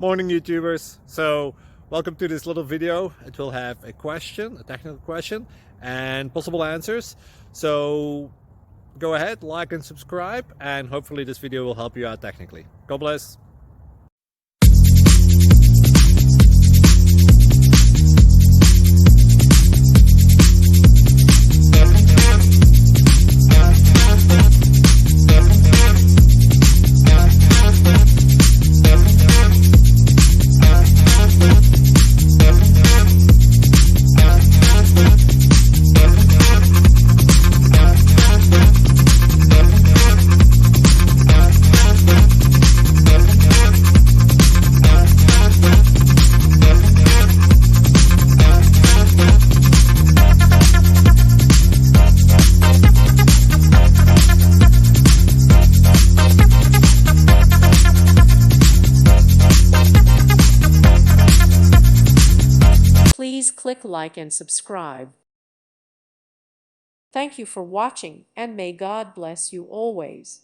Morning YouTubers. So welcome to this little video. It will have a question, a technical question, and possible answers. So go ahead, like and subscribe, and hopefully this video will help you out technically. God bless. Please click like and subscribe. Thank you for watching, and may God bless you always.